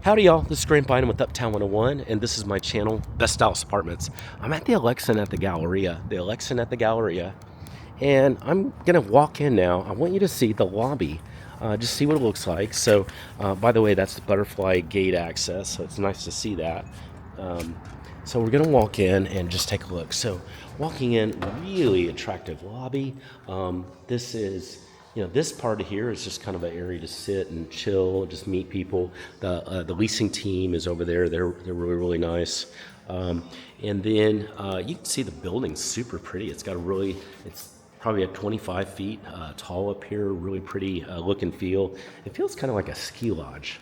Howdy y'all, this is Grant Bynum with Uptown 101, and this is my channel, Best Styles Apartments. I'm at the Alexan at the Galleria, and I'm gonna walk in now. I want you to see the lobby, just see what it looks like. So, by the way, that's the butterfly gate access, so it's nice to see that. So we're gonna walk in and just take a look. So walking in, really attractive lobby. This is, this part of here is just kind of an area to sit and chill, just meet people. The leasing team is over there. They're really nice. And then you can see the building's super pretty. It's probably at 25 feet tall up here. Really pretty look and feel. It feels kind of like a ski lodge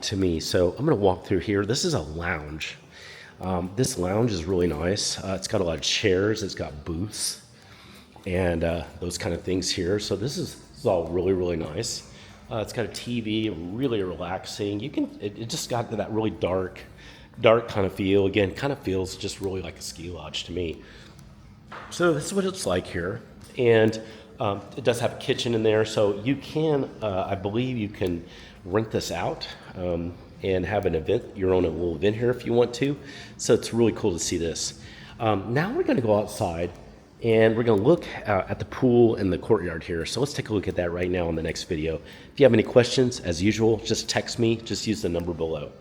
to me. So I'm gonna walk through here. This is a lounge. This lounge is really nice. It's got a lot of chairs. It's got booths and those kind of things here. So this is all really nice. It's got a TV, really relaxing. It just got that really dark kind of feel. Again, kind of feels just really like a ski lodge to me. So this is what it's like here. And it does have a kitchen in there. So you can, I believe you can rent this out and have an event, your own little event here if you want to. So it's really cool to see this. Now we're gonna go outside and we're gonna look at the pool and the courtyard here. So let's take a look at that right now in the next video. If you have any questions, as usual, just text me, just use the number below.